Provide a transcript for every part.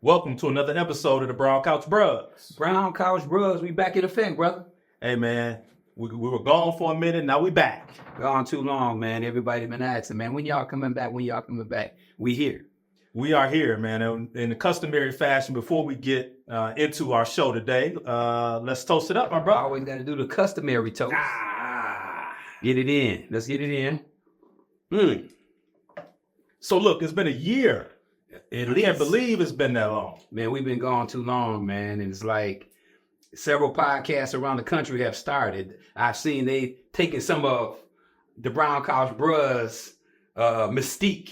Welcome to another episode of the Brown Couch Bruhz. Brown Couch Bruhz, we back in effect, brother. Hey, man, we were gone for a minute. Now we back. Gone too long, man. Everybody been asking, man, when y'all coming back? When y'all coming back? We here. We are here, man. In the customary fashion, before we get into our show today, let's toast it up, my brother. Always got to do the customary toast. Get it in. Let's get it in. So, look, it's been a year. I can't believe it's been that long. Man, we've been gone too long, man. And it's like several podcasts around the country have started. I've seen they taken some of the Brown Couch Bruhz mystique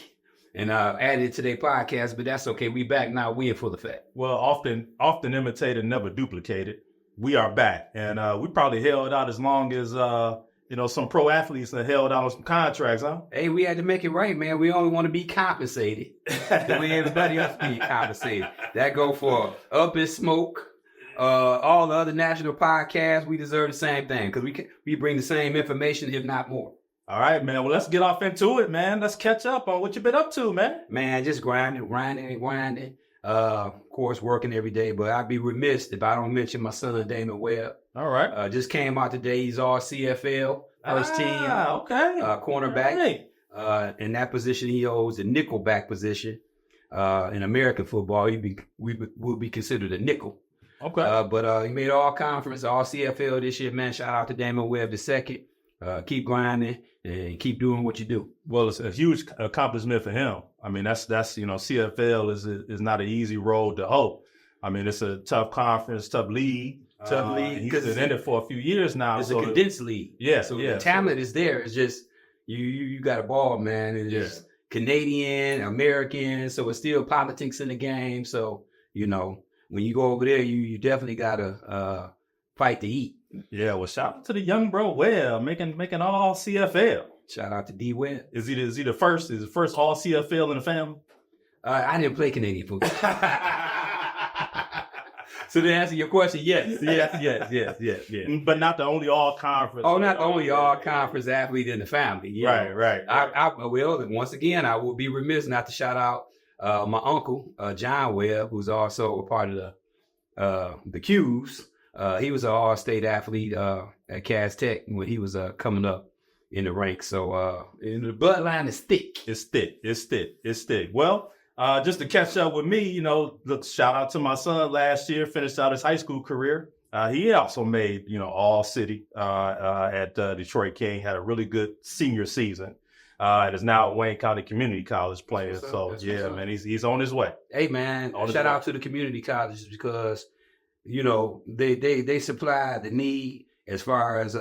and added it to their podcast, but that's okay. We back now. We in full effect. Well, often imitated, never duplicated. We are back. And we probably held out as long as, some pro athletes that held out on some contracts, huh? Hey, we had to make it right, man. We only want to be compensated the way everybody else be compensated. That go for Up in Smoke, all the other national podcasts. We deserve the same thing because we bring the same information, if not more. All right, man. Well, let's get off into it, man. Let's catch up on what you been up to, man. Man, just grinding. Of course, working every day, but I'd be remiss if I don't mention my son, Damon Webb. All right. Just came out today. He's all CFL, first team. Okay. Cornerback. Right. In that position, he holds the nickelback position. In American football, we will be considered a nickel. Okay. But he made all conference, all CFL this year, man. Shout out to Damon Webb II. Keep grinding and keep doing what you do. Well, it's a huge accomplishment for him. I mean, that's CFL is not an easy road to hoe. I mean, it's a tough conference, tough league. He's been in it for a few years now. It's a condensed league. Yeah. So the talent is there. It's just you got a ball, man. It's just Canadian, American. So it's still politics in the game. So, when you go over there, you definitely got to fight to eat. Yeah, well, shout out to the young bro Webb making all CFL. Shout out to D Webb. Is he the first? Is the first all CFL in the family? I didn't play Canadian football. So to answer your question, yes. But not the only all conference. Oh, not the only all conference athlete in the family. Right. Well, once again, I will be remiss not to shout out my uncle John Webb, who's also a part of the Qs. He was an all-state athlete at Cass Tech when he was coming up in the ranks. So the bloodline is thick. It's thick. Well, just to catch up with me, look, shout out to my son last year, finished out his high school career. He also made, all city at Detroit King, had a really good senior season. And is now at Wayne County Community College playing. So, man, he's on his way. Hey, man, shout out to the community colleges because they supply the need as far as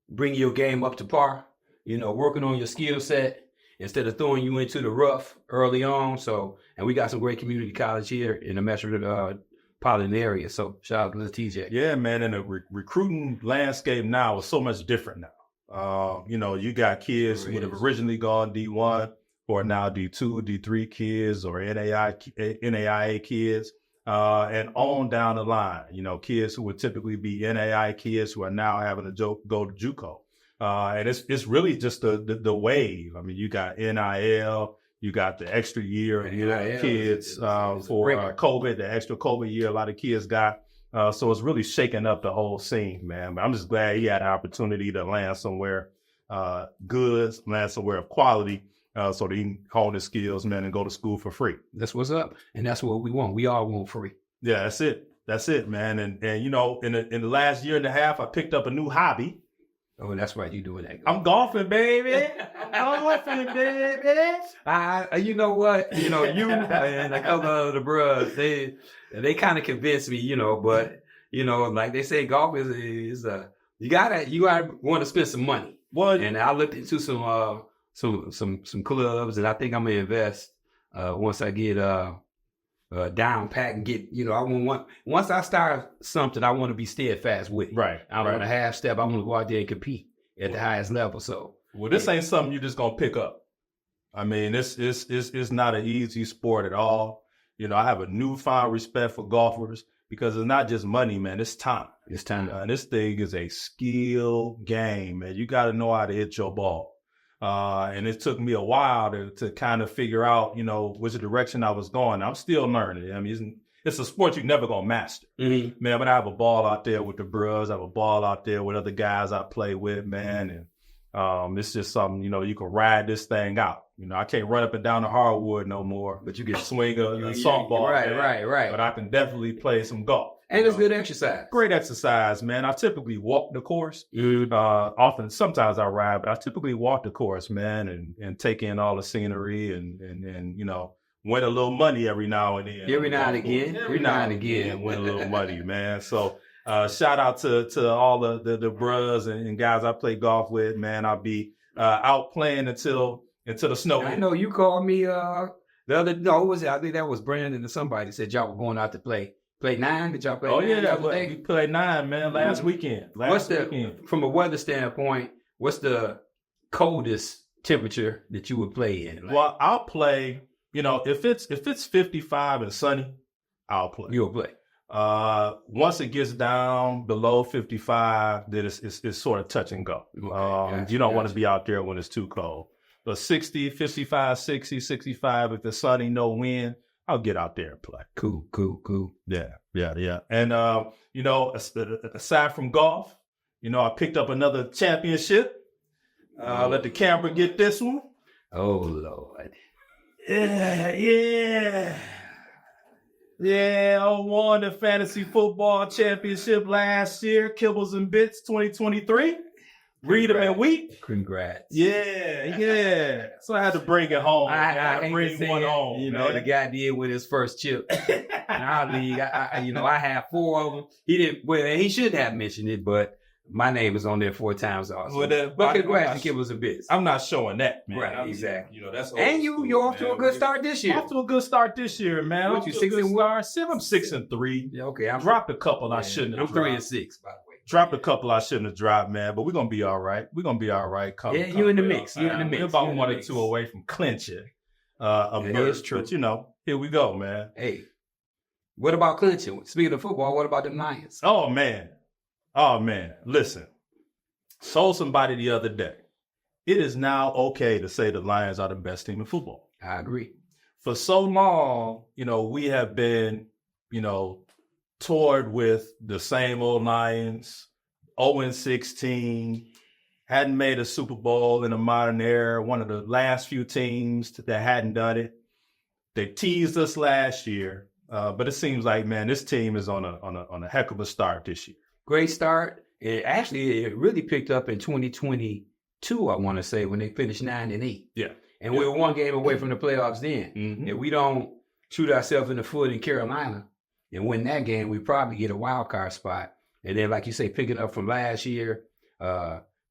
bringing your game up to par, working on your skill set instead of throwing you into the rough early on. So, and we got some great community college here in the metropolitan area. So shout out to the TJ. Yeah, man. And the recruiting landscape now is so much different now. You got kids who would have originally gone D1 or now D2, D3 kids or NAIA kids. And on down the line, kids who would typically be NAI kids who are now having to go to JUCO. And it's really just the wave. I mean, you got NIL, you got the extra year kids for COVID, the extra COVID year a lot of kids got. So it's really shaking up the whole scene, man. But I'm just glad he had the opportunity to land somewhere good, land somewhere of quality. So that he can hone his skills, man, and go to school for free. That's what's up. And that's what we want. We all want free. Yeah, that's it, man. And in the last year and a half, I picked up a new hobby. Oh, that's right. You doing that. I'm golfing, baby. I'm golfing, baby. You know what? You and a couple of the bros, they kind of convinced me, but like they say, golf is you gotta want to spend some money. Well, and I looked into some clubs, and I think I'm gonna invest once I get down pat and get once I start something, I want to be steadfast with it. Right. I don't want to half step. I want to go out there and compete at the highest level. So this ain't something you're just gonna pick up. I mean, it's not an easy sport at all. I have a newfound respect for golfers because it's not just money, man. It's time. And this thing is a skill game, man. You got to know how to hit your ball. And it took me a while to kind of figure out, you know, which direction I was going. I'm still learning. I mean, it's a sport you're never going to master. Mm-hmm. Man, but I have a ball out there with the Bruhz. I have a ball out there with other guys I play with, man. And it's just something, you know, you can ride this thing out. You know, I can't run up and down the hardwood no more. But you can swing a softball. Right. But I can definitely play some golf. And it's good exercise. Great exercise, man. I typically walk the course. Sometimes I ride, but I typically walk the course, man, and take in all the scenery and you know, win a little money every now and then. Every now and again, win a little money, man. So shout out to all the Bruhz and guys I play golf with, man. I'll be out playing until the snow. I know you called me I think that was Brandon and somebody said y'all were going out to play 9. Did y'all play? Oh 9 yeah, we played 9, man, last weekend. From a weather standpoint, what's the coldest temperature that you would play in? Like, well, I'll play. You know, if it's 55 and sunny, I'll play. You'll play. Once it gets down below 55, then it's sort of touch and go. You don't want to be out there when it's too cold. But 60, 55, 60, 65, if it's sunny, no wind, I'll get out there and play. Cool. Yeah. And, you know, aside from golf, you know, I picked up another championship. Let the camera get this one. Oh, Lord. Yeah, I won the fantasy football championship last year, Kibbles and Bits 2023. Read them and weep. Congrats. Yeah. So I had to bring it home. I bring one home. You know, the guy did with his first chip. In our league, I have 4 of them. He didn't. Well, he shouldn't have mentioned it, but my name is on there 4 times also. But congrats to Kibbles and Bits. I'm not showing that, man. Right, exactly. You know, that's and you're off to a good start this year. Off to a good start this year, man. What, you 6-1? I'm 6-3. Yeah, okay. I dropped a couple I shouldn't have. I'm 3-6, by the way. Dropped a couple I shouldn't have dropped, man. But we're gonna be all right. We're in the mix. We're about 1 or 2 away from clinching. It's true. But you know, here we go, man. Hey, what about clinching? Speaking of football, what about the Lions? Oh man. Listen. Told somebody the other day, it is now okay to say the Lions are the best team in football. I agree. For so long, you know, we have been, you know, toured with the same old Lions, 0-16, hadn't made a Super Bowl in a modern era, one of the last few teams that hadn't done it. They teased us last year, but it seems like, man, this team is on a heck of a start this year. Great start. It really picked up in 2022, I want to say, when they finished 9-8. Yeah. And we were 1 game away from the playoffs then. Mm-hmm. If we don't shoot ourselves in the foot in Carolina and win that game, we probably get a wild card spot. And then, like you say, picking up from last year,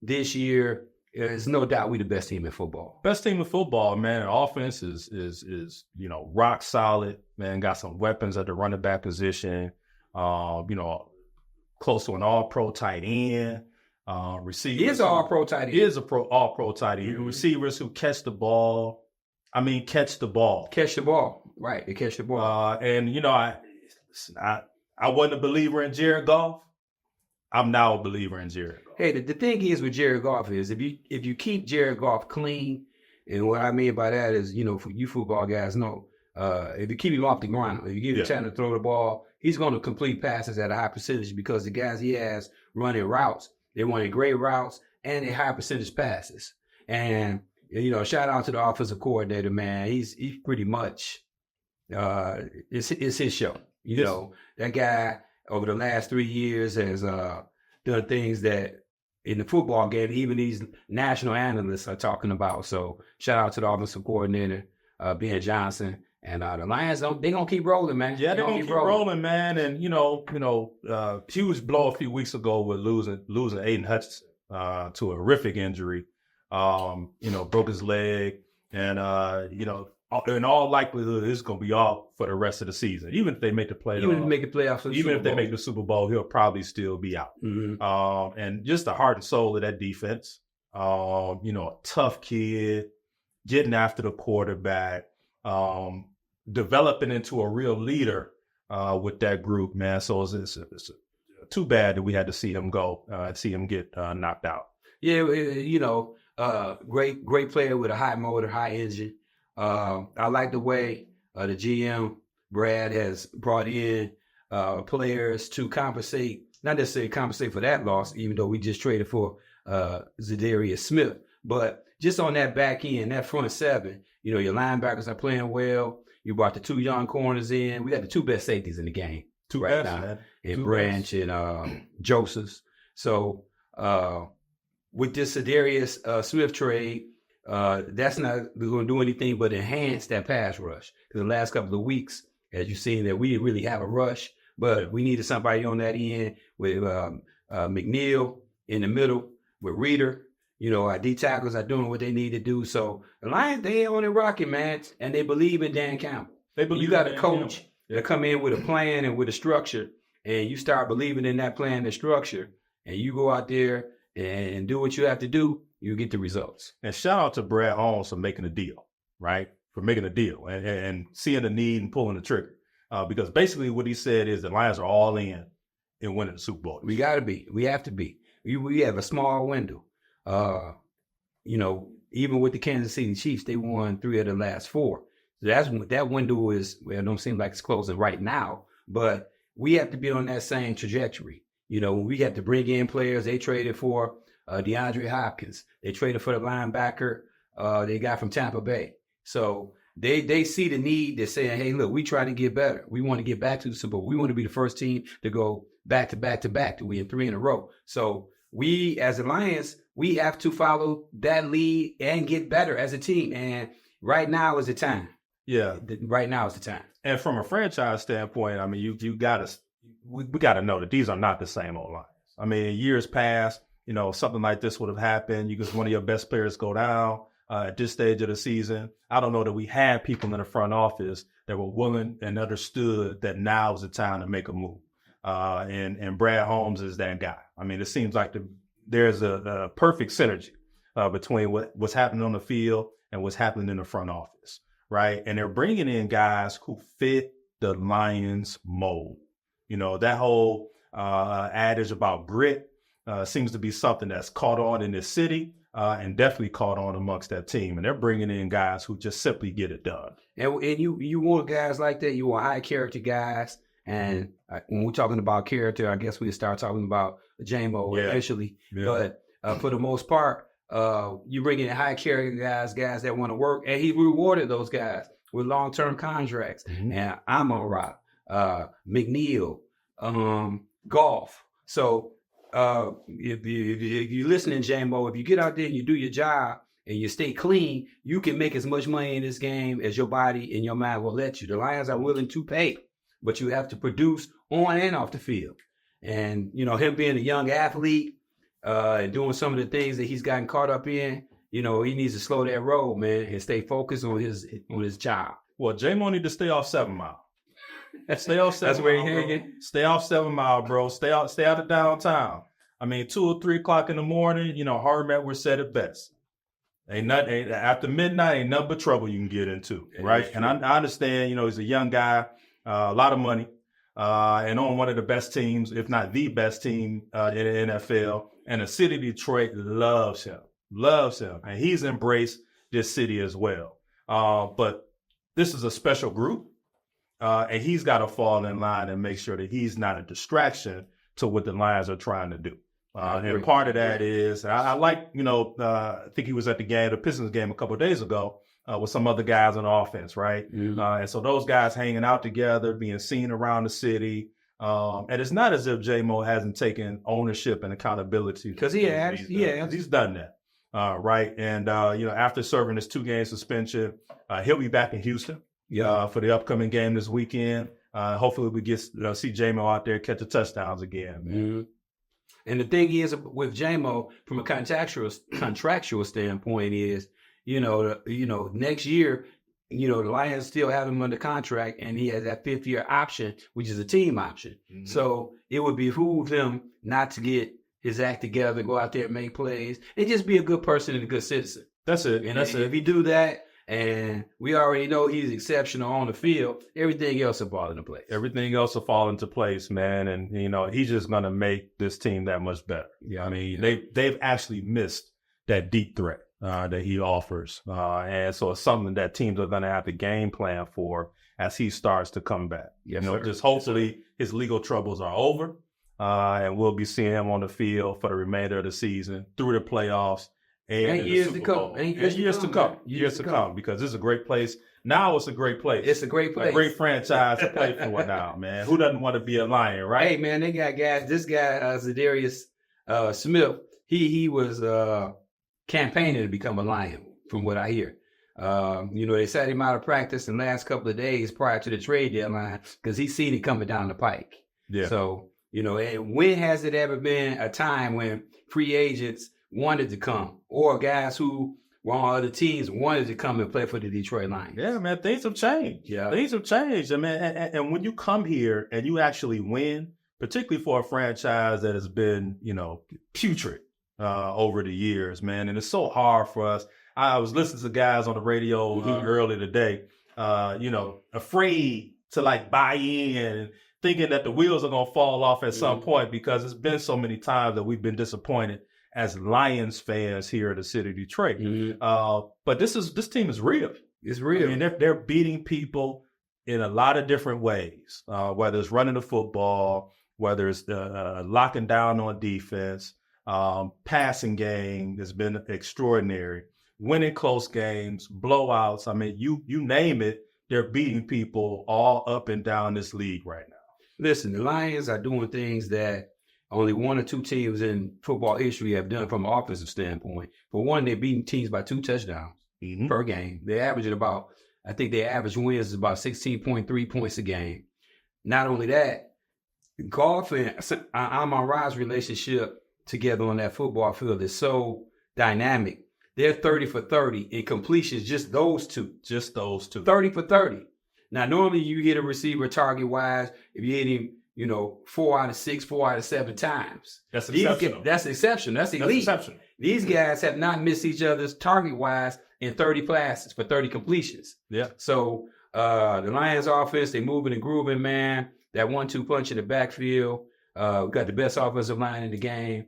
this year, there's no doubt we the best team in football. Best team in football, man. Offense is you know, rock solid, man. Got some weapons at the running back position. You know, close to an all-pro tight end. Receivers. He is an all-pro tight end. He is all-pro tight end. Mm-hmm. Receivers who catch the ball. Catch the ball. Catch the ball. Right, they catch the ball. And, you know, I wasn't a believer in Jared Goff. I'm now a believer in Jared Goff. Hey, the thing is with Jared Goff is if you keep Jared Goff clean, and what I mean by that is, you know, for you football guys know, if you keep him off the ground, if you give him a chance to throw the ball, he's going to complete passes at a high percentage because the guys he has running routes, they're running great routes and they high percentage passes. And, you know, shout out to the offensive coordinator, man. He's pretty much, it's his show. You know, that guy over the last 3 years has done things that in the football game, even these national analysts are talking about. So shout out to the offensive coordinator, Ben Johnson. And the Lions, they're going to keep rolling, man. Yeah, they're going to keep rolling, man. And, you know, huge blow a few weeks ago with losing Aiden Hutchinson to a horrific injury. You know, broke his leg. And, you know, in all likelihood, it's going to be off for the rest of the season. Even if they make the playoffs. Even if they make the playoffs. Even if they make the Super Bowl, he'll probably still be out. Mm-hmm. And just the heart and soul of that defense. You know, a tough kid, getting after the quarterback. Developing into a real leader with that group, man. So it's too bad that we had to see him go, see him get knocked out. Yeah, you know, Great player with a high motor, high engine. I like the way the GM Brad has brought in players to compensate, not necessarily compensate for that loss, even though we just traded for Zadarius Smith, but just on that back end, that front seven, your linebackers are playing well. You brought the 2 young corners in. We got the 2 best safeties in the game right now, and Branch and Joseph. So with this Zadarius Smith trade, that's not going to do anything but enhance that pass rush. The last couple of weeks, as you've seen, that we didn't really have a rush, but we needed somebody on that end with McNeil in the middle with Reader. Our D tackles are doing what they need to do. So the Lions, they on it rocking, man, and they believe in Dan Campbell. You got a coach that come in with a plan and with a structure, and you start believing in that plan and structure, and you go out there and do what you have to do, you get the results. And shout out to Brad Holmes for making a deal, right? For making a deal and seeing the need and pulling the trigger. Because basically what he said is the Lions are all in winning the Super Bowl. We got to be. We have to be. We have a small window. Even with the Kansas City Chiefs, they won 3 of the last 4. So that window is, well, it don't seem like it's closing right now, but we have to be on that same trajectory. We have to bring in players. They traded for DeAndre Hopkins. They traded for the linebacker they got from Tampa Bay. So they see the need. They're saying, hey, look, we try to get better. We want to get back to the Super Bowl. We want to be the first team to go back to back to back to win 3 in a row. So we, as the Lions, we have to follow that lead and get better as a team. And right now is the time. Yeah. Right now is the time. And from a franchise standpoint, I mean, we got to know that these are not the same old Lions. I mean, years past, something like this would have happened. You get one of your best players go down at this stage of the season. I don't know that we had people in the front office that were willing and understood that now is the time to make a move. And Brad Holmes is that guy. I mean, it seems like there's a perfect synergy between what's happening on the field and what's happening in the front office, right? And they're bringing in guys who fit the Lions mold. That whole adage about grit seems to be something that's caught on in this city and definitely caught on amongst that team. And they're bringing in guys who just simply get it done. And you want guys like that. You want high character guys. And when we're talking about character, I guess we start talking about J-Mo eventually. Yeah. But for the most part, you bring in high character guys that want to work. And he rewarded those guys with long-term contracts. Mm-hmm. And Amon-Ra, McNeil, Golf. So if you're listening, J-Mo, if you get out there and you do your job and you stay clean, you can make as much money in this game as your body and your mind will let you. The Lions are willing to pay, but you have to produce on and off the field. And, him being a young athlete and doing some of the things that he's gotten caught up in, he needs to slow that roll, man, and stay focused on his job. Well, J-Mo need to stay off 7 Mile. Stay off 7 That's where Mile, he hanging? Stay off 7 Mile, bro. Stay out of downtown. I mean, 2 or 3 o'clock in the morning, Harvey Edwards said it best. After midnight, ain't nothing but trouble you can get into, right? And I understand, he's a young guy, a lot of money, and on one of the best teams, if not the best team in the NFL. And the city of Detroit loves him, and he's embraced this city as well. But this is a special group, and he's got to fall in line and make sure that he's not a distraction to what the Lions are trying to do. And part of that is, I like, I think he was at the Pistons game a couple of days ago with some other guys on offense, right? Mm-hmm. And so those guys hanging out together, being seen around the city. And it's not as if J-Mo hasn't taken ownership and accountability. Because he has. He's done that, right? And, after serving his 2-game suspension, he'll be back in Houston for the upcoming game this weekend. Hopefully we get see J-Mo out there catch the touchdowns again, man. Mm-hmm. And the thing is with J-Mo, from a contractual standpoint, is next year, the Lions still have him under contract, and he has that 5th-year option, which is a team option. Mm-hmm. So it would behoove him not to get his act together, go out there and make plays, and just be a good person and a good citizen. That's it. And if he do that, and we already know he's exceptional on the field, everything else will fall into place. Everything else will fall into place, man. And, he's just going to make this team that much better. Yeah, I mean, they've actually missed that deep threat. that he offers. And so it's something that teams are going to have to game plan for as he starts to come back. Yes, you know, sir. just hopefully his legal troubles are over, and we'll be seeing him on the field for the remainder of the season, through the playoffs, and years to come. Years to come, because this is a great place. Now it's a great place. It's a great place. A great franchise to play for now, man. Who doesn't want to be a Lion, right? Hey, man, they got guys. This guy, Zadarius Smith, he was campaigning to become a Lion, from what I hear. You know, they sat him out of practice in the last couple of days prior to the trade deadline because he's seen it coming down the pike. Yeah. So, you know, when has it ever been a time when free agents wanted to come, or guys who were on other teams wanted to come and play for the Detroit Lions? Yeah, man, things have changed. Yeah. Things have changed. I mean, and when you come here and you actually win, particularly for a franchise that has been, you know, putrid over the years, man, and it's so hard for us. I was listening to guys on the radio earlier today, you know, afraid to like buy in, thinking that the wheels are going to fall off at some point, because it's been so many times that we've been disappointed as Lions fans here in the city of Detroit. But this team is real. It's real. I mean, they're beating people in a lot of different ways, whether it's running the football, whether it's locking down on defense, passing game has been extraordinary, winning close games, blowouts. I mean, you name it, they're beating people all up and down this league right now. Listen, the Lions are doing things that only one or two teams in football history have done from an offensive standpoint. For one, they're beating teams by 2 touchdowns per game. They average I think their average wins is about 16.3 points a game. Not only that, Goff and Amon-Ra's relationship together on that football field is so dynamic. They're 30 for 30 in completions, just those two. 30 for 30. Now, normally you hit a receiver target-wise, if you hit him, you know, 4 out of 6, 4 out of 7 times. That's exceptional. That's exceptional. That's elite. That's exceptional. These guys have not missed each other's target-wise in 30 passes for 30 completions. Yeah. So the Lions offense, they moving and grooving, man. That 1-2 punch in the backfield. We got the best offensive line in the game.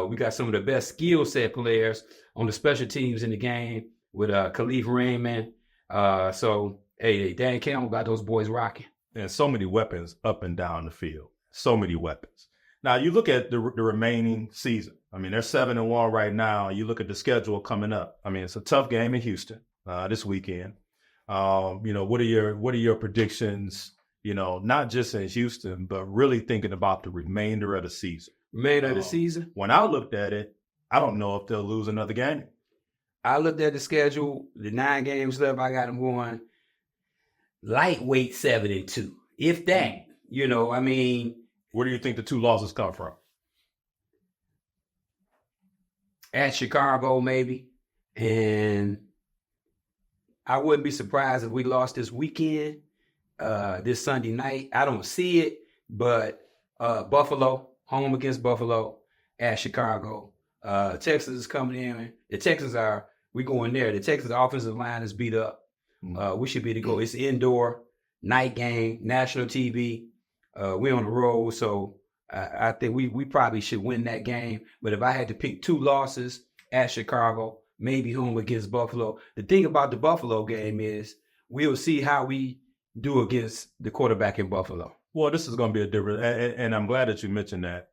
We got some of the best skill set players on the special teams in the game with Khalif Raymond. So, hey, Dan Campbell got those boys rocking. And so many weapons up and down the field. So many weapons. Now, you look at the remaining season. I mean, they're 7-1 right now. You look at the schedule coming up. I mean, it's a tough game in Houston this weekend. You know, what are your predictions, you know, not just in Houston, but really thinking about the remainder of the season? Remainder of the season? When I looked at it, I don't know if they'll lose another game. I looked at the schedule, the 9 games left. I got them going lightweight 7-2. If that, you know, I mean. Where do you think the 2 losses come from? At Chicago, maybe. And I wouldn't be surprised if we lost this weekend, this Sunday night. I don't see it, but Buffalo, home against Buffalo, at Chicago. Texas is coming in. The Texans we going there. The Texas offensive line is beat up. We should be able to go. It's indoor, night game, national TV. We're on the road, so I think we probably should win that game. But if I had to pick 2 losses at Chicago, maybe home against Buffalo. The thing about the Buffalo game is we'll see how we do against the quarterback in Buffalo. Well, this is going to be a different, and I'm glad that you mentioned that.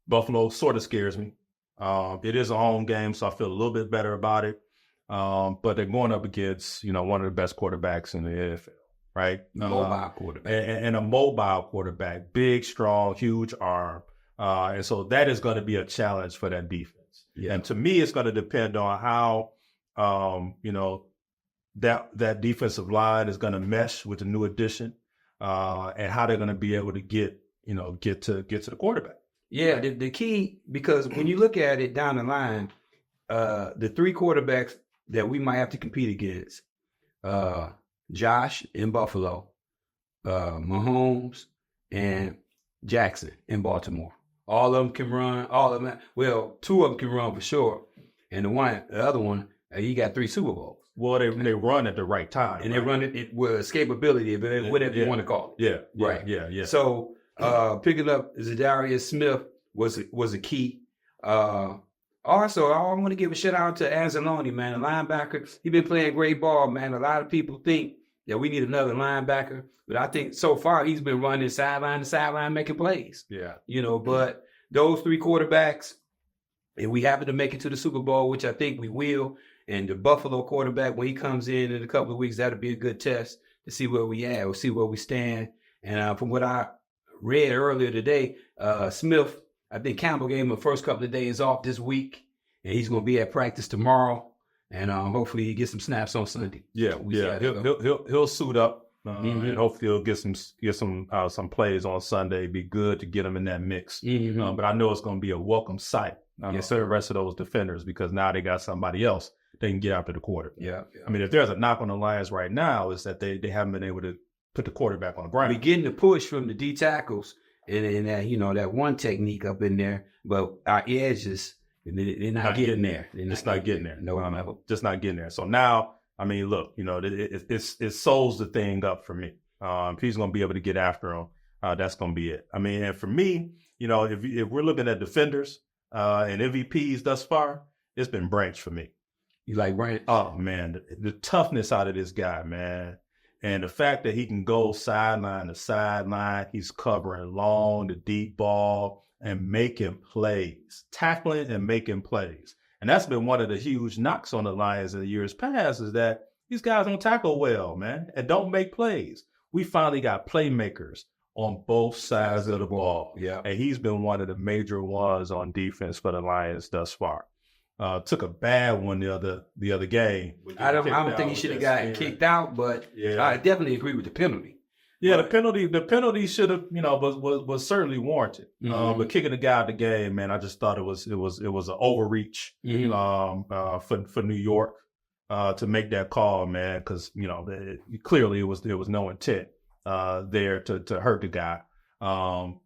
Buffalo sort of scares me. It is a home game, so I feel a little bit better about it. But they're going up against, you know, one of the best quarterbacks in the NFL, right? Mobile quarterback. And a mobile quarterback, big, strong, huge arm. And so that is going to be a challenge for that defense. Yeah. And to me, it's going to depend on how, you know, that defensive line is going to mesh with the new addition, and how they're going to be able to get to the quarterback. Yeah, the key, because when you look at it down the line, the 3 quarterbacks that we might have to compete against, Josh in Buffalo, Mahomes, and Jackson in Baltimore. All of them can run. All of them. Well, 2 of them can run for sure, and the other one, he got 3 Super Bowls. Well, they run at the right time, and they run it with escapability, whatever you want to call it. Yeah, right. Yeah. So picking up Zadarius Smith was a key. Also, I want to give a shout out to Anzalone, man, the linebacker. He been playing great ball, man. A lot of people think that we need another linebacker, but I think so far he's been running sideline to sideline making plays. Yeah. But those 3 quarterbacks, if we happen to make it to the Super Bowl, which I think we will, and the Buffalo quarterback, when he comes in a couple of weeks, that'll be a good test to see where we at. We'll see where we stand. And from what I read earlier today, Smith, I think Campbell gave him the first couple of days off this week, and he's going to be at practice tomorrow. And hopefully he gets some snaps on Sunday. Yeah. He'll suit up. And hopefully he'll get some plays on Sunday. It'd be good to get him in that mix. But I know it's going to be a welcome sight for the rest of those defenders, because now they got somebody else they can get after the quarter. Yeah. I mean, if there's a knock on the Lions right now, is that they haven't been able to put the quarterback on the ground. We're getting the push from the D tackles and that, that one technique up in there, but our edges, they're not getting there. It's not getting there. No, just not getting there. So now, I mean, look, it sews the thing up for me. If he's going to be able to get after him, that's going to be it. I mean, and for me, if we're looking at defenders and MVPs thus far, it's been Branch for me. You like Branch? Oh, man, the toughness out of this guy, man. And the fact that he can go sideline to sideline, he's covering long, the deep ball, and making plays, tackling and making plays. And that's been one of the huge knocks on the Lions in the years past, is that these guys don't tackle well, man, and don't make plays. We finally got playmakers on both sides of the ball. Yeah. And he's been one of the major ones on defense for the Lions thus far. Took a bad one the other game. I don't think he should have gotten kicked out, but I definitely agree with the penalty. Yeah, the penalty should have, was certainly warranted. But kicking the guy out of the game, man, I just thought it was an overreach for New York to make that call, man, because clearly there was no intent there to hurt the guy.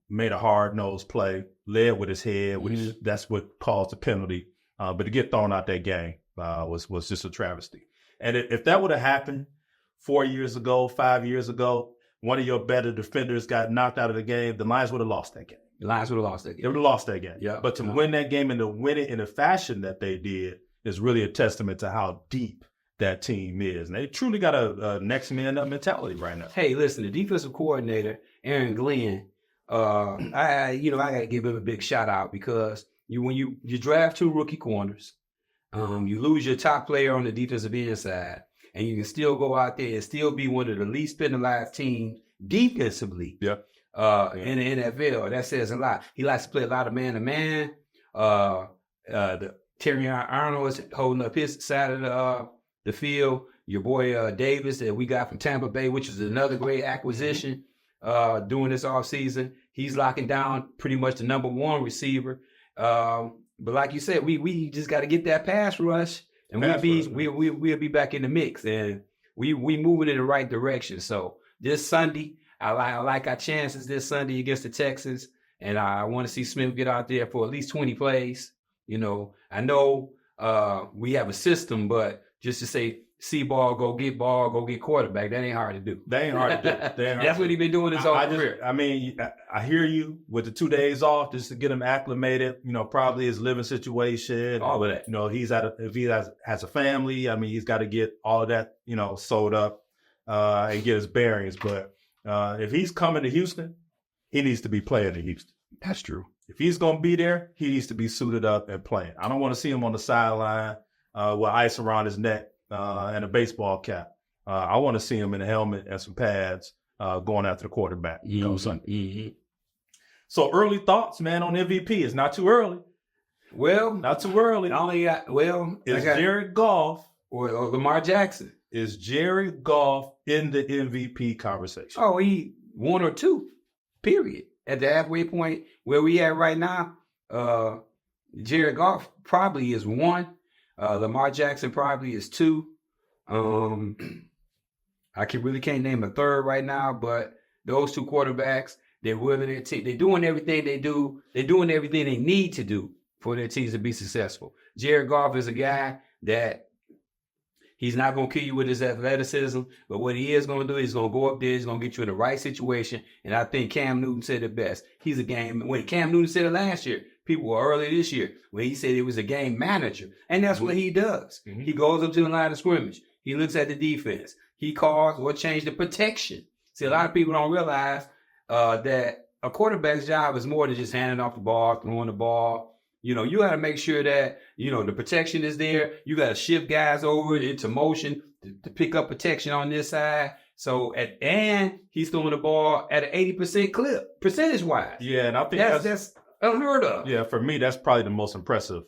Made a hard-nosed play, led with his head, which that's what caused the penalty. But to get thrown out that game was just a travesty. And if that would have happened 4 years ago, 5 years ago, one of your better defenders got knocked out of the game, the Lions would have lost that game. The Lions would have lost that game. They would have lost that game. Yeah. But to win that game and to win it in the fashion that they did is really a testament to how deep that team is. And they truly got a next man up mentality right now. Hey, listen, the defensive coordinator, Aaron Glenn, I got to give him a big shout out, because when you draft 2 rookie corners, you lose your top player on the defensive end side, and you can still go out there and still be one of the least penalized teams defensively in the NFL. That says a lot. He likes to play a lot of man-to-man. Terry Arnold is holding up his side of the field. Your boy Davis that we got from Tampa Bay, which is another great acquisition during this offseason. He's locking down pretty much the number 1 receiver. But like you said, we just got to get that pass rush, and we'll be back in the mix, and we moving in the right direction. So this Sunday, I like our chances this Sunday against the Texans, and I want to see Smith get out there for at least 20 plays. I know we have a system, but just to say, see ball, go get quarterback, that ain't hard to do. That's what he's been doing his whole career. I mean, I hear you with the 2 days off just to get him acclimated, probably his living situation. All of that. If he has a family, I mean, he's got to get all of that, sewed up and get his bearings. But if he's coming to Houston, he needs to be playing in Houston. That's true. If he's going to be there, he needs to be suited up and playing. I don't want to see him on the sideline with ice around his neck and a baseball cap. I want to see him in a helmet and some pads going after the quarterback. Sunday. So early thoughts, man, on MVP. It's not too early. Well, not too early. Is Jared Goff or Lamar Jackson? Is Jared Goff in the MVP conversation? Oh, he 1 or 2, period. At the halfway point where we at right now, Jared Goff probably is 1. Lamar Jackson probably is 2. I really can't name a third right now, but those 2 quarterbacks, they're willing their team. They're doing everything they do. They're doing everything they need to do for their teams to be successful. Jared Goff is a guy that He's not going to kill you with his athleticism, but what he is going to do is going to go up there, he's going to get you in the right situation. And I think Cam Newton said it best. He's a game. When Cam Newton said it last year, people were early this year when he said he was a game manager. And that's what he does. Mm-hmm. He goes up to the line of scrimmage. He looks at the defense. He calls or change the protection. See, a lot of people don't realize that a quarterback's job is more than just handing off the ball, throwing the ball. You know, you got to make sure that, you know, the protection is there. You got to shift guys over into motion to pick up protection on this side. So, and he's throwing the ball at an 80% clip, percentage-wise. Yeah, and I think that's unheard of. Yeah, for me, that's probably the most impressive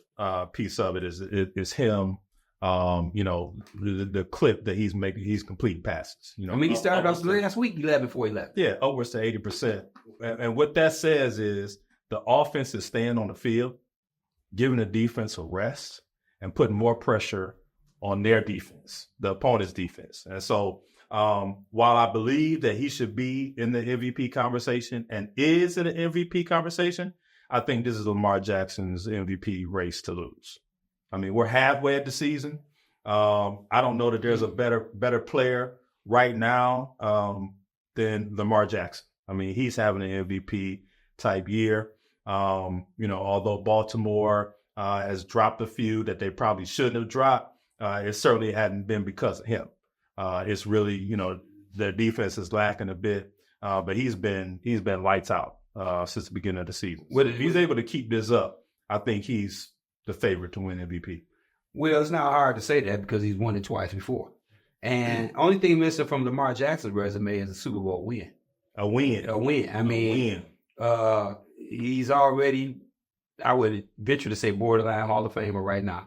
piece of it is him. You know, the clip that he's making, he's completing passes. You know, I mean, he started off last week 11 for 11. Yeah, upwards to 80%. And what that says is the offense is staying on the field, giving the defense a rest, and putting more pressure on their defense, the opponent's defense. And so, while I believe that he should be in the MVP conversation and is in the MVP conversation, I think this is Lamar Jackson's MVP race to lose. I mean, we're halfway at the season. I don't know that there's a better player right now than Lamar Jackson. I mean, he's having an MVP type year. You know, although Baltimore has dropped a few that they probably shouldn't have dropped, it certainly hadn't been because of him. It's really, you know, their defense is lacking a bit, but he's been lights out since the beginning of the season. So if he's able to keep this up, I think he's the favorite to win MVP. Well, it's not hard to say that because he's won it twice before. And only thing missing from Lamar Jackson's resume is a Super Bowl win. A win. I mean, he's already, I would venture to say, borderline Hall of Famer right now.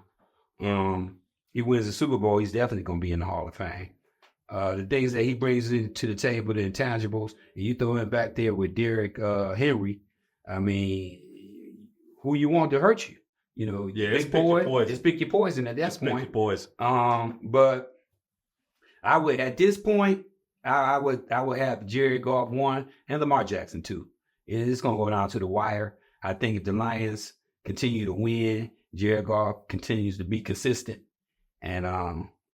He wins the Super Bowl, he's definitely going to be in the Hall of Fame. The things that he brings to the table, the intangibles, and you throw him back there with Derrick Henry, I mean, who you want to hurt you? You know, yeah, big boy, just pick your poison at that point. Pick your poison. But I would, at this point, I would have Jared Goff 1 and Lamar Jackson 2. It's going to go down to the wire. I think if the Lions continue to win, Jared Goff continues to be consistent, and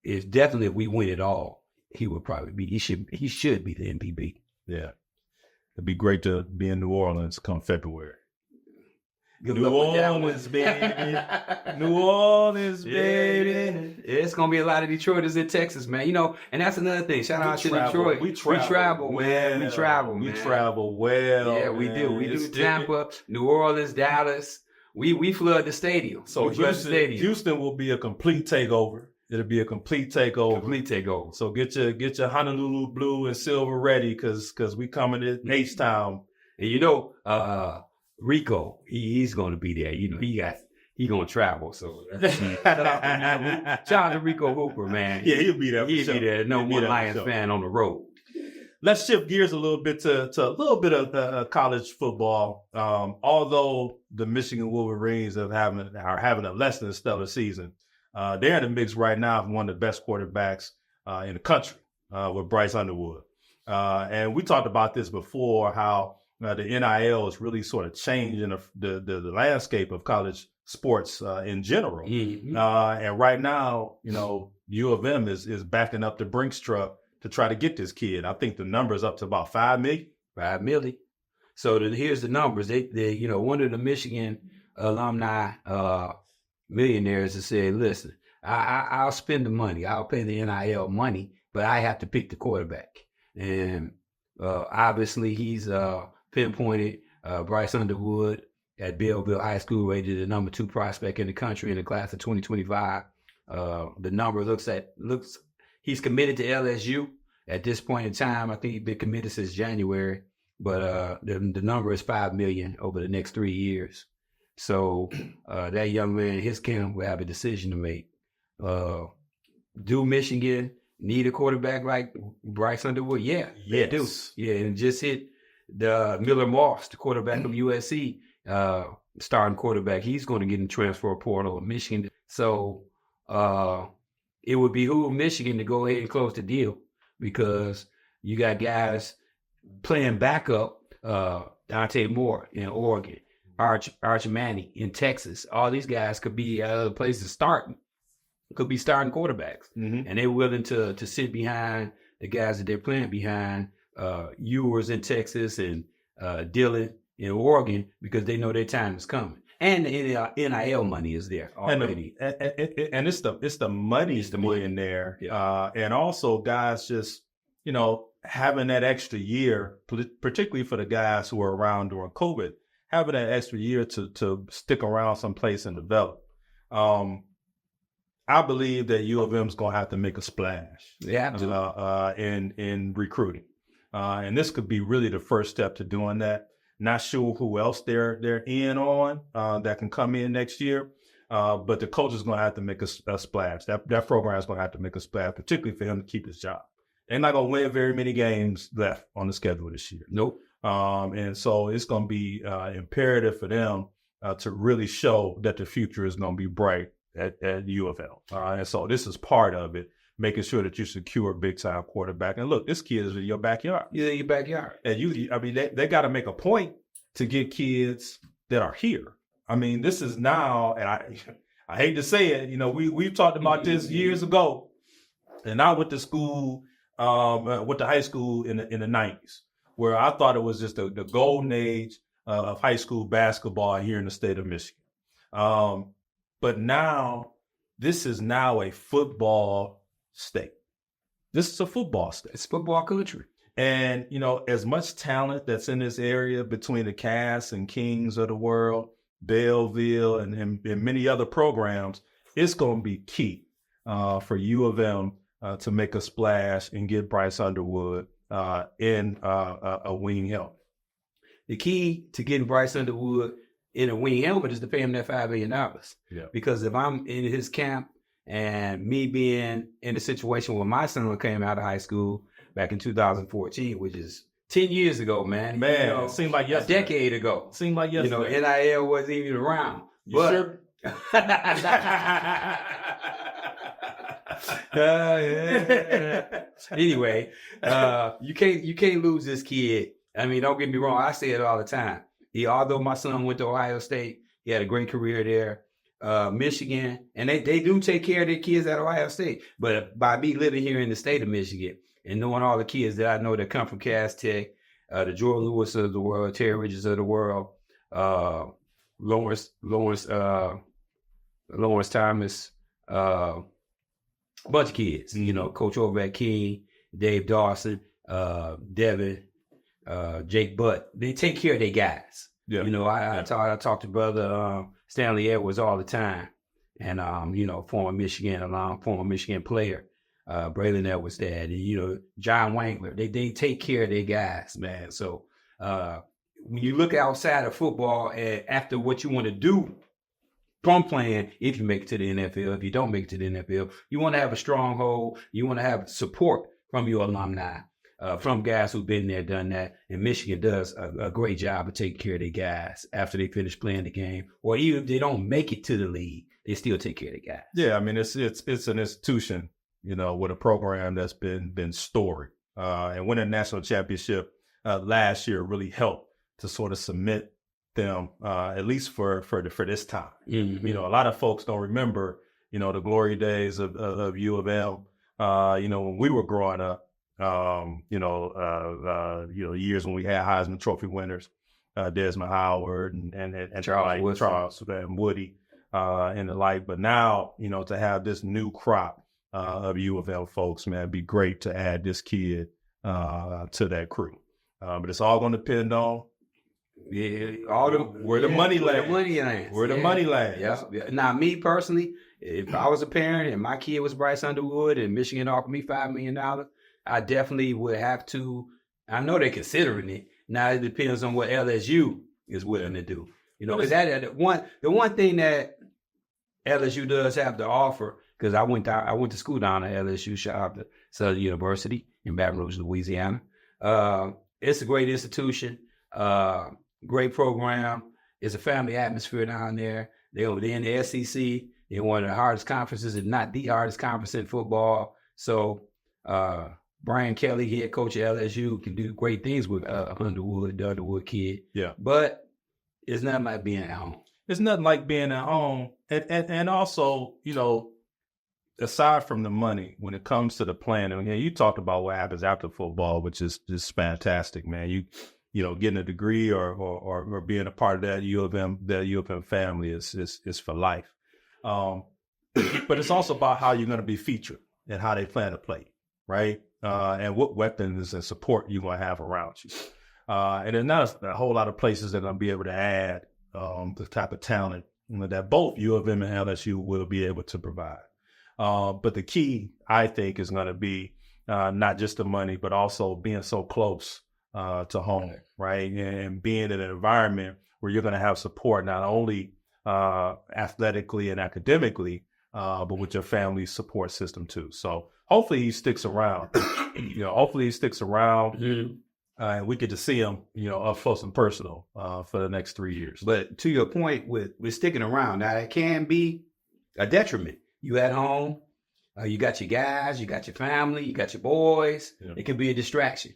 it's definitely if we win it all, he would probably be. He should be the MVP. Yeah, it'd be great to be in New Orleans come February. New Orleans, baby. New Orleans, baby. Yeah. It's going to be a lot of Detroiters in Texas, man. You know, and that's another thing. Shout out to Detroit. We travel, man. We travel well. Yeah, we do. We do Tampa, New Orleans, Dallas. We flood the stadium. So Houston will be a complete takeover. It'll be a complete takeover. So get your Honolulu blue and silver ready because we coming to H-Town. And you know, Rico, he's going to be there. You know, he going to travel. So shout out to Rico Hooper, man. Yeah, he'll be there. He'll be there. No one Lions fan on the road. Let's shift gears a little bit to a little bit of college football. Although the Michigan Wolverines are having a less than stellar season, they're in the mix right now of one of the best quarterbacks in the country with Bryce Underwood. And we talked about this before, how the NIL is really sort of changing the landscape of college sports in general. Mm-hmm. And right now, you know, U of M is backing up the Brinks truck to try to get this kid. I think the number is up to about 5 million. 5 million. So here's the numbers. They you know, one of the Michigan alumni millionaires has said, listen, I'll spend the money. I'll pay the NIL money, but I have to pick the quarterback. And obviously he's pinpointed Bryce Underwood at Belleville High School, rated the number 2 prospect in the country in the class of 2025. The number looks he's committed to LSU at this point in time. I think he's been committed since January, but the number is 5 million over the next 3 years. So that young man, his camp, will have a decision to make. Do Michigan need a quarterback like Bryce Underwood? Yeah, yes. They do. Yeah, and just hit the Miller Moss, the quarterback from USC, starting quarterback. He's going to get in transfer portal of Michigan. So it would behoove Michigan to go ahead and close the deal because you got guys playing backup, Dante Moore in Oregon, Arch Manning in Texas. All these guys could be other places starting. could be starting quarterbacks, Mhm. and they're willing to sit behind the guys that they're playing behind, Ewers in Texas and Dillon in Oregon, because they know their time is coming, and the NIL money is there already. And it's the money in there, Yeah. and also guys just having that extra year, particularly for the guys who were around during COVID, having that extra year to stick around someplace and develop. I believe that U of M is going to have to make a splash in recruiting. And this could be really the first step to doing that. Not sure who else they're in on that can come in next year. But the coach is going to have to make a splash. That program is going to have to make a splash, particularly for him to keep his job. They're not going to win very many games left on the schedule this year. Nope. And so it's going to be imperative for them to really show that the future is going to be bright at U of L. And so this is part of it, making sure that you secure a big-time quarterback. And look, this kid is in your backyard. Yeah, your backyard. And they got to make a point to get kids that are here. I mean, this is now, and I hate to say it, we've talked about this years ago, and I went to school, went to high school in the 90s, where I thought it was just the golden age of high school basketball here in the state of Michigan. But now, this is now a football state. This is a football state. It's football country. And, as much talent that's in this area between the Cass and Kings of the world, Belleville, and many other programs, it's going to be key for U of M to make a splash and get Bryce Underwood in a wing helmet. The key to getting Bryce Underwood in a wing helmet is to pay him that $5 million. Yeah. Because if I'm in his camp and me being in the situation where my son came out of high school back in 2014, which is 10 years ago, man. It seemed like yesterday. A decade ago. Seemed like yesterday. NIL wasn't even around. You sure? Anyway, you can't lose this kid. I mean, don't get me wrong. I say it all the time. Although my son went to Ohio State, he had a great career there. Michigan, and they do take care of their kids at Ohio State. But by me living here in the state of Michigan and knowing all the kids that I know that come from Cass Tech, the Jordan Lewis of the world, Terry Ridges of the world, Lawrence Thomas, a bunch of kids. Coach over at King, Dave Dawson, Devin, Jake Butt. They take care of their guys. Yeah. I talk to brother Stanley Edwards all the time, and former Michigan player, Braylon Edwards' dad, and John Wangler. They take care of their guys, man. So when you look outside of football and after what you want to do from playing, if you make it to the NFL, if you don't make it to the NFL, you want to have a stronghold. You want to have support from your alumni. From guys who've been there, done that. And Michigan does a great job of taking care of their guys after they finish playing the game. Or even if they don't make it to the league, they still take care of their guys. Yeah, I mean, it's an institution, with a program that's been storied. And winning a national championship last year really helped to sort of cement them, at least for this time. Mm-hmm. A lot of folks don't remember, the glory days of U of M, when we were growing up. Years when we had Heisman Trophy winners, Desmond Howard and Charles and Woody and the like. But now, to have this new crop of U of L folks, man, it'd be great to add this kid to that crew. But it's all going to depend on where the money lands. Where the money lands. Yeah. Now, me personally, if I was a parent and my kid was Bryce Underwood and Michigan offered me $5 million, I definitely would have to. I know they're considering it. Now it depends on what LSU is willing to do. Because the one thing that LSU does have to offer, because I went to school down at LSU, shout out to Southern University in Baton Rouge, Louisiana. It's a great institution, great program. It's a family atmosphere down there. They're in the SEC. They're one of the hardest conferences, if not the hardest conference in football. So. Brian Kelly, head coach at LSU, can do great things with Underwood, the Underwood kid. Yeah. But it's nothing like being at home. It's nothing like being at home. And also, aside from the money, when it comes to the plan, and you talked about what happens after football, which is just fantastic, man. Getting a degree or being a part of that U of M family is for life. But it's also about how you're going to be featured and how they plan to play, right? And what weapons and support you're going to have around you. And there's not a whole lot of places that are going to be able to add the type of talent that both U of M and LSU will be able to provide. But the key, I think, is going to be not just the money, but also being so close to home, right? And being in an environment where you're going to have support, not only athletically and academically, but with your family's support system too. So hopefully he sticks around. Hopefully he sticks around. Mm-hmm. And we get to see him, up close and personal for the next 3 years. But to your point with sticking around, now it can be a detriment. You at home, you got your guys, you got your family, you got your boys. Yeah. It can be a distraction.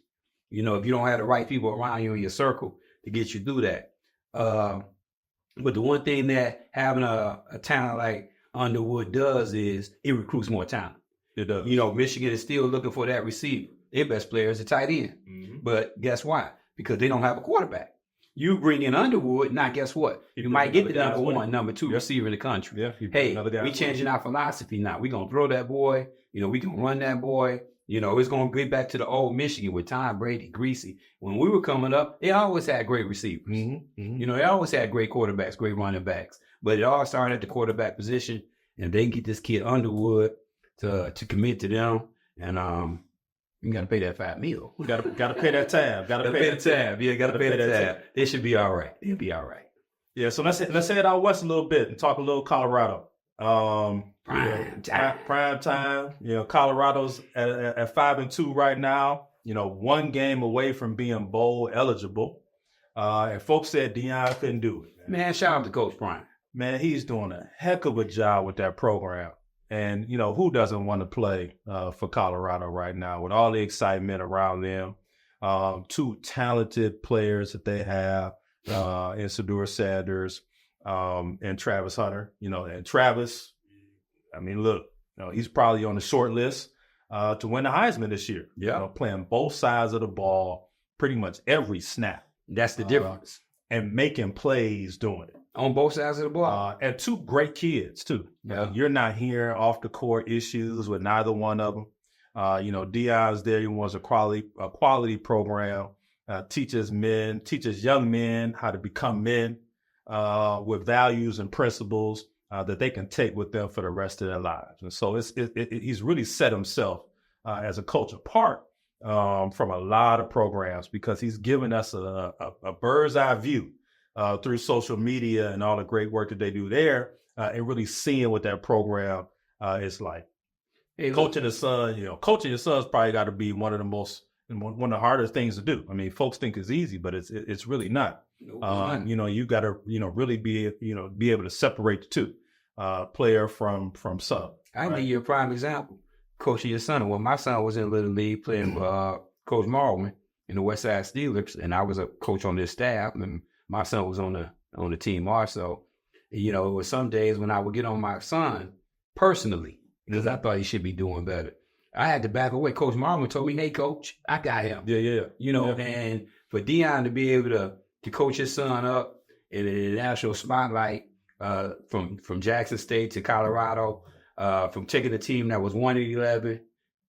If you don't have the right people around you in your circle to get you through that. But the one thing that having a talent like Underwood does is it recruits more talent. It does. Michigan is still looking for that receiver. Their best player is a tight end. Mm-hmm. But guess why? Because they don't have a quarterback. You bring in Underwood, now guess what? You might get the number one, number two receiver in the country. Yeah, hey, we changing our philosophy now. We're going to throw that boy. We going to run that boy. It's going to get back to the old Michigan with Tom Brady, Greasy. When we were coming up, they always had great receivers. Mm-hmm. Mm-hmm. They always had great quarterbacks, great running backs. But it all started at the quarterback position. And if they can get this kid Underwood to commit to them, and you got to pay that $5 million. Got to pay that tab. Got to pay the tab. Yeah, got to pay that tab. They should be all right. They'll be all right. Yeah, so let's head out west a little bit and talk a little Colorado. Prime time. Colorado's at 5-2 right now. One game away from being bowl eligible. And folks said Deion couldn't do it. Man, shout out to Coach Prime. Man, he's doing a heck of a job with that program. And, who doesn't want to play for Colorado right now with all the excitement around them? Two talented players that they have in Shedeur Sanders and Travis Hunter. And Travis, look, he's probably on the short list to win the Heisman this year. Yeah. Playing both sides of the ball pretty much every snap. That's the difference. And making plays doing it. On both sides of the ball. And two great kids, too. Yeah. You're not hearing off the court issues with neither one of them. Deion's there. He wants a quality program, teaches young men how to become men with values and principles that they can take with them for the rest of their lives. And so he's really set himself as a coach apart from a lot of programs because he's given us a bird's eye view through social media and all the great work that they do there, and really seeing what that program is like. Hey, coaching your son is probably got to be one of the harder things to do. Folks think it's easy, but it's really not. You got to really be able to separate the two, player from sub. I give you a prime example. Coaching your son. Well, my son was in Little League playing Coach Marwin in the West Side Steelers, and I was a coach on their staff, and my son was on the team also. It was some days when I would get on my son personally because I thought he should be doing better. I had to back away. Coach Marwin told me, "Hey, coach, I got him." Yeah. And for Deion to be able to coach his son up in a national spotlight from Jackson State to Colorado, from taking a team that was 1-11,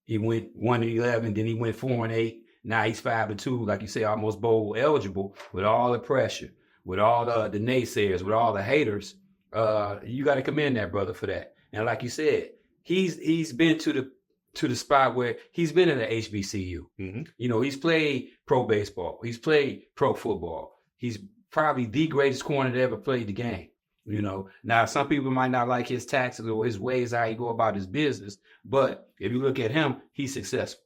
he went 1-11, then he went 4-8. Now he's 5-2, like you say, almost bowl eligible with all the pressure, with all the naysayers, with all the haters. You got to commend that brother for that. And like you said, he's been to the spot where he's been in the HBCU. Mm-hmm. He's played pro baseball. He's played pro football. He's probably the greatest corner that ever played the game. Now some people might not like his tactics or his ways, how he go about his business. But if you look at him, he's successful.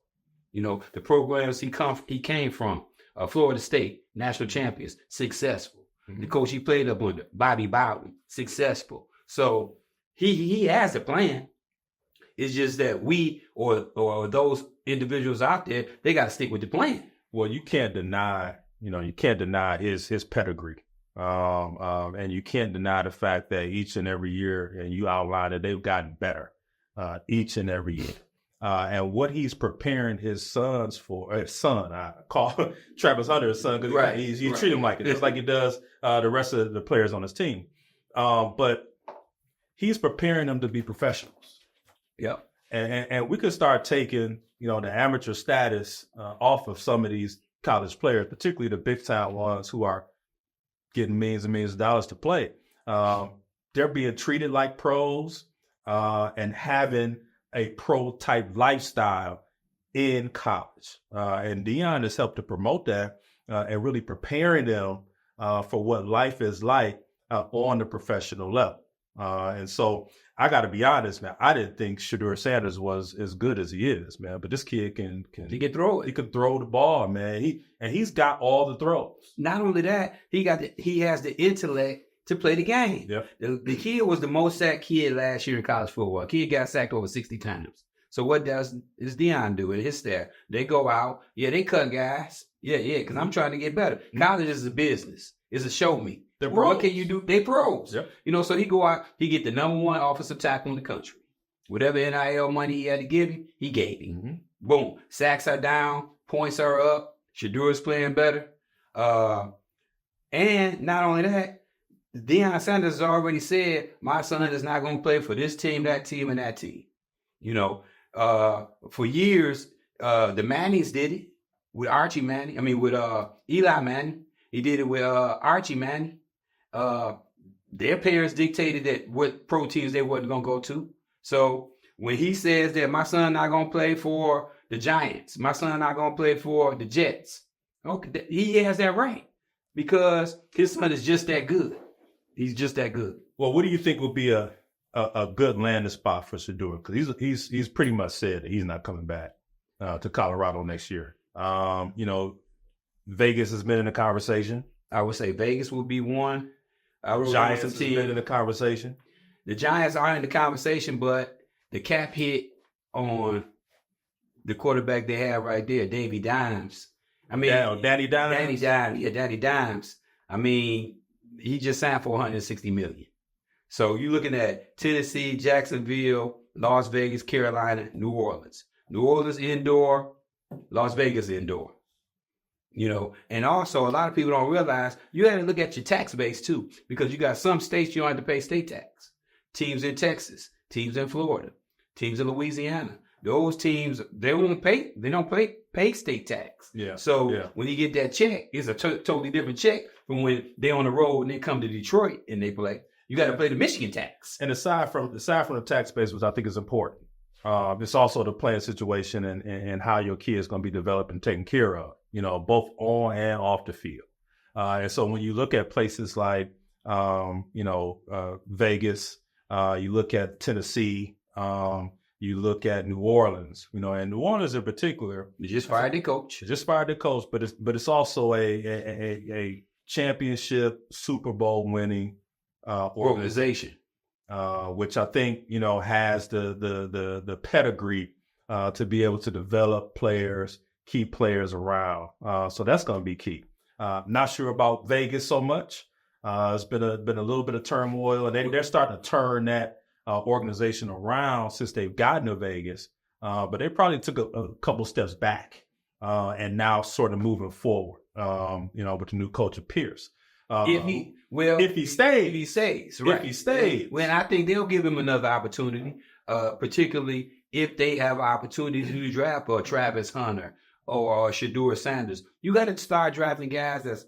The programs he came from, Florida State, national champions, successful. Mm-hmm. The coach he played up under, Bobby Bowden, successful. So he has a plan. It's just that we or those individuals out there, they got to stick with the plan. Well, you can't deny his pedigree. And you can't deny the fact that each and every year, and you outline that they've gotten better. each and every year. And what he's preparing his sons for, I call Travis Hunter his son because he treat him like it, just like he does the rest of the players on his team. But he's preparing them to be professionals. Yep. And we could start taking, the amateur status off of some of these college players, particularly the big time ones who are getting millions and millions of dollars to play. They're being treated like pros and having a pro type lifestyle in college. And Deion has helped to promote that and really preparing them for what life is like on the professional level. And so I got to be honest, man, I didn't think Shedeur Sanders was as good as he is, man. But this kid he can throw it. He can throw the ball, man. He's got all the throws. Not only that, he has the intellect to play the game. Yep. The kid was the most sacked kid last year in college football. Kid got sacked over 60 times. So what does Deion do with his staff? They go out. Yeah, they cut guys. Yeah, because I'm trying to get better. College is a business. It's a show me. What can you do? They pros. Yep. So he go out, he get the number one offensive tackle in the country. Whatever NIL money he had to give him, he gave him. Mm-hmm. Boom. Sacks are down. Points are up. Shedeur is playing better. And not only that, Deion Sanders has already said, my son is not going to play for this team, that team, and that team. For years, the Mannings did it with with Eli Manning. He did it with Archie Manning. Their parents dictated that what pro teams they wasn't going to go to. So when he says that my son not going to play for the Giants, my son not going to play for the Jets, okay, he has that right because his son is just that good. He's just that good. Well, what do you think would be a good landing spot for Shedeur? Because he's pretty much said that he's not coming back to Colorado next year. Vegas has been in the conversation. I would say Vegas would be one. Giants have been in the conversation. The Giants are in the conversation, but the cap hit on the quarterback they have right there, Danny Dimes. Danny Dimes? Danny Dimes. He just signed for $160 million. So you're looking at Tennessee, Jacksonville, Las Vegas, Carolina, New Orleans. New Orleans indoor, Las Vegas indoor. And also a lot of people don't realize you have to look at your tax base too, because you got some states you don't have to pay state tax. Teams in Texas, teams in Florida, teams in Louisiana. Those teams, they don't pay state tax. Yeah. So when you get that check, it's a totally different check from when they're on the road and they come to Detroit and they play. You got to pay the Michigan tax. And aside from the tax base, which I think is important, it's also the playing situation and how your kid is going to be developed and taken care of, both on and off the field. And so when you look at places like, Vegas, you look at Tennessee, you look at New Orleans, and New Orleans in particular. They just fired the coach. But it's also a championship Super Bowl winning organization. Which I think, has the pedigree to be able to develop players, keep players around. So that's going to be key. Not sure about Vegas so much. It's been a little bit of turmoil, and they're starting to turn that organization around since they've gotten to Vegas. But they probably took a couple steps back and now sort of moving forward, with the new coach of Pierce. If he stays, right? If he stays. Well, I think they'll give him another opportunity, particularly if they have opportunities to draft a Travis Hunter or Shedeur Sanders. You got to start drafting guys that's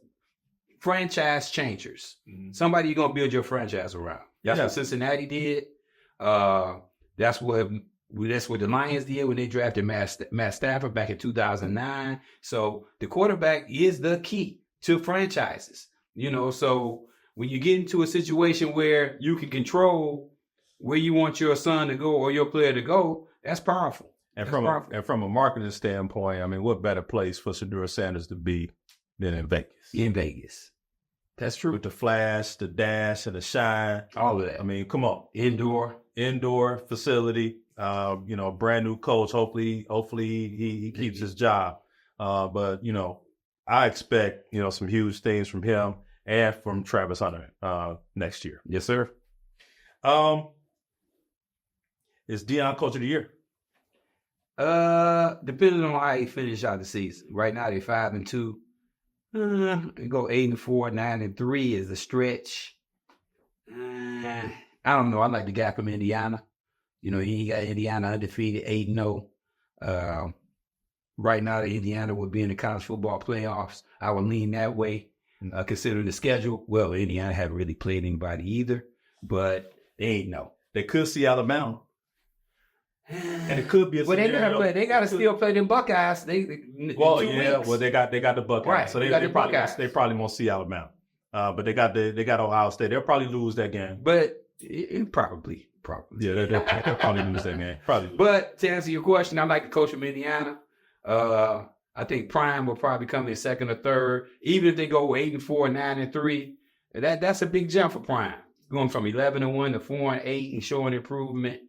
franchise changers. Mm-hmm. Somebody you're going to build your franchise around. That's what Cincinnati did. That's what the Lions did when they drafted Matt Stafford back in 2009. So the quarterback is the key to franchises. So when you get into a situation where you can control where you want your son to go or your player to go, that's powerful. And from a marketing standpoint, what better place for Shedeur Sanders to be than in Vegas? In Vegas. That's true. With the flash, the dash, and the shine. All of that. Come on. Indoor facility. Brand new coach. Hopefully he keeps his job. But I expect, some huge things from him and from Travis Hunter next year. Yes, sir. Is Deion Coach of the Year? Depending on how he finish out the season. Right now they're 5-2. They go 8-4, 9-3 is a stretch. I don't know. I like the guy from Indiana. You know, he got Indiana undefeated 8-0. Right now, Indiana would be in the college football playoffs. I would lean that way, considering the schedule. Well, Indiana haven't really played anybody either, but they 8-0. They could see Alabama. And it could be a scenario. They got to still play them Buckeyes. They got the Buckeyes. Right. So they probably won't see Alabama. But they got Ohio State. They'll probably lose that game. But it probably. Yeah, they'll probably lose that game. Probably. But to answer your question, I like the coach from Indiana. I think Prime will probably come in second or third. Even if they go 8-4, 9-3, that's a big jump for Prime. Going from 11-1 to 4-8 and showing improvement.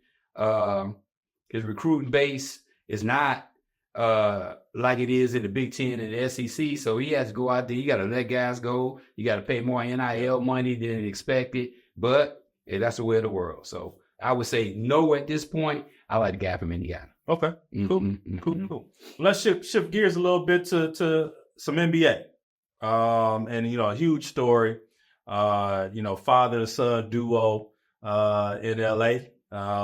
His recruiting base is not like it is in the Big Ten and the SEC. So he has to go out there. You got to let guys go. You got to pay more NIL money than expected. But that's the way of the world. So I would say no at this point. I like the guy from Indiana. Okay, cool. Let's shift gears a little bit to some NBA. And a huge story. Father and son duo in LA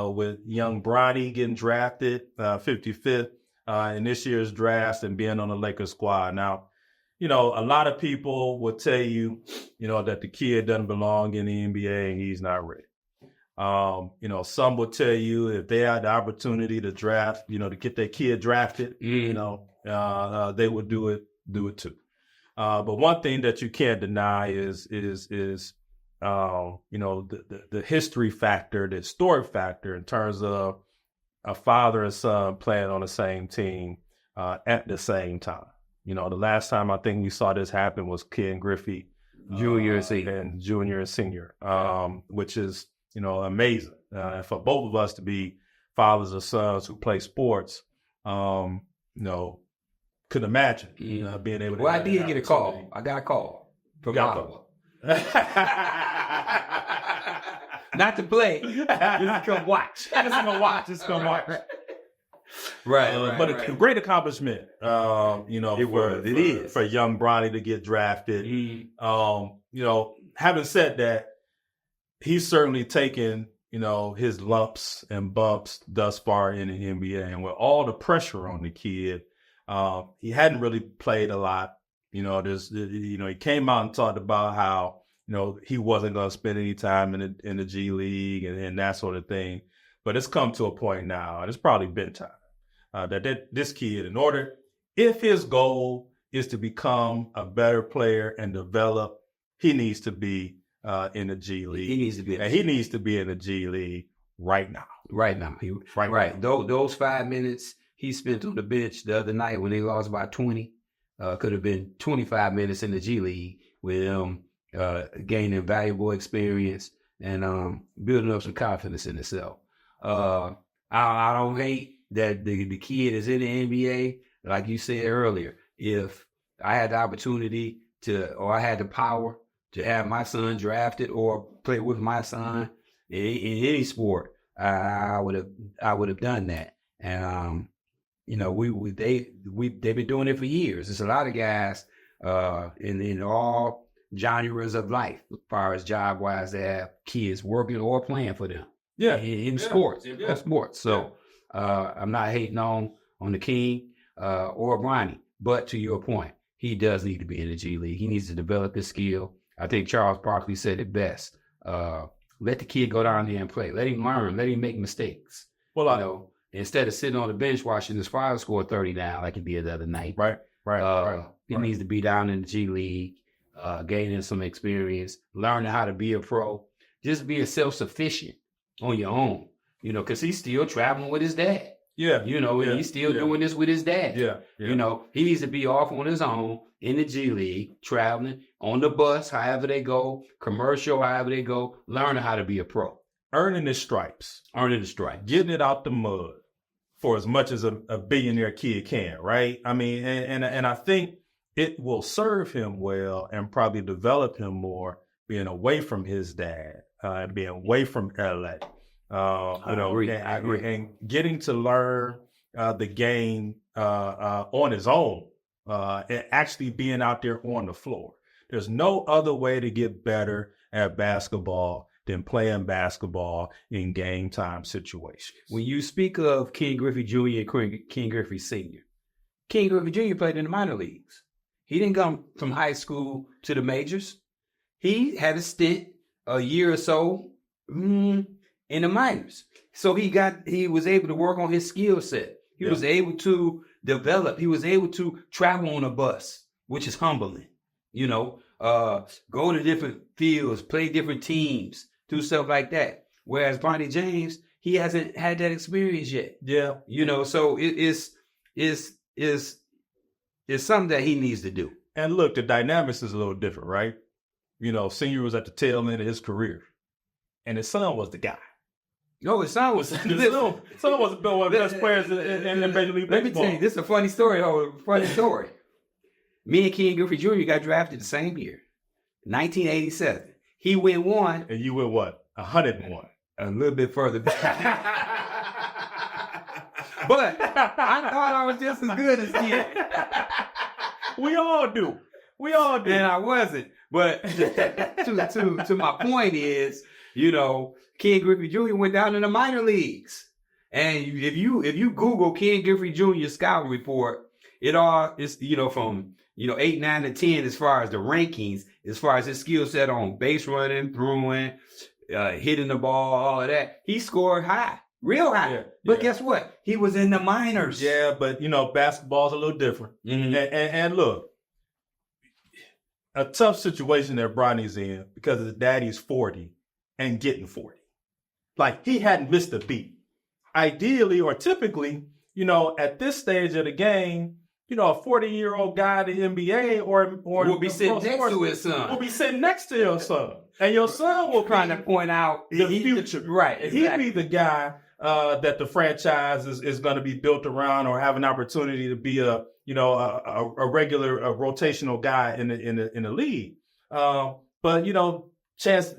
with young Bronny getting drafted 55th in this year's draft and being on the Lakers squad. Now, a lot of people will tell you, that the kid doesn't belong in the NBA and he's not ready. Some will tell you if they had the opportunity to draft, to get their kid drafted, they would do it too. But one thing that you can't deny is the history factor, the historic factor in terms of a father and son playing on the same team at the same time. The last time I think we saw this happen was Ken Griffey Junior and Senior, which is amazing. And for both of us to be fathers or sons who play sports, couldn't imagine being able to. Well, I did get a call. I got a call from Ottawa. Not to play, just to come watch. Just come watch. Right. But a great accomplishment, for young Bronny to get drafted. Having said that, he's certainly taken, his lumps and bumps thus far in the NBA. And with all the pressure on the kid, he hadn't really played a lot. He came out and talked about how, he wasn't going to spend any time in the G League and that sort of thing. But it's come to a point now, and it's probably been time, that this kid, if his goal is to become a better player and develop, he needs to be in the G League. He needs to be. And he needs to be in the G League right now. Right now. Right. Those 5 minutes he spent on the bench the other night when they lost by 20 could have been 25 minutes in the G League with him gaining valuable experience and building up some confidence in himself. I don't hate that the kid is in the NBA. Like you said earlier, if I had the opportunity or I had the power to have my son drafted or play with my son in any sport, I would have done that. And they've been doing it for years. There's a lot of guys in all genres of life, as far as job wise, that have kids working or playing for them. Yeah, in sports. Yeah. Sports. So I'm not hating on the King or Bronny, but to your point, he does need to be in the G League. He needs to develop his skill. I think Charles Barkley said it best. Let the kid go down there and play. Let him learn. Let him make mistakes. Well, instead of sitting on the bench watching his father score 30 down like he did the other night. Right. He needs to be down in the G League, gaining some experience, learning how to be a pro, just being self-sufficient on your own, because he's still traveling with his dad. Yeah. And he's still doing this with his dad. Yeah. He needs to be off on his own in the G League, traveling on the bus, however they go, commercial, however they go, learning how to be a pro. Earning his stripes. Getting it out the mud for as much as a billionaire kid can, right? I mean, and I think it will serve him well and probably develop him more being away from his dad, being away from LA. I agree. And getting to learn the game on his own, and actually being out there on the floor. There's no other way to get better at basketball than playing basketball in game time situations. When you speak of Ken Griffey Jr. and Ken Griffey Sr., Ken Griffey Jr. played in the minor leagues. He didn't come from high school to the majors. He had a stint, a year or so, in the minors. So he was able to work on his skill set. He was able to develop. He was able to travel on a bus, which is humbling. Go to different fields, play different teams, do stuff like that. Whereas Bronny James, he hasn't had that experience yet. Yeah. So it is something that he needs to do. And look, the dynamics is a little different, right? Senior was at the tail end of his career, and his son was the guy. No, his son was one of the best players in Major League Baseball. Let me tell you, this is a funny story. Me and Ken Griffey Jr. got drafted the same year, 1987. He went one. And you went what? 101. A little bit further back. But I thought I was just as good as Ken. We all do. And I wasn't. But to my point is, Ken Griffey Jr. went down in the minor leagues. And if you Google Ken Griffey Jr. scouting report, it all is, from 8, 9, and 10 as far as the rankings, as far as his skill set on base running, throwing, hitting the ball, all of that. He scored high, real high. Yeah, but guess what? He was in the minors. Yeah, but basketball's a little different. Mm-hmm. And look, a tough situation that Bronny's in because his daddy's 40 and getting 40. Like, he hadn't missed a beat. Ideally or typically, at this stage of the game, a 40-year-old guy in the NBA or will be sitting next to his son. Will be sitting next to your son. And your son will trying to point out the future. Right. Exactly. He'd be the guy that the franchise is going to be built around, or have an opportunity to be a regular rotational guy in the league. But chance,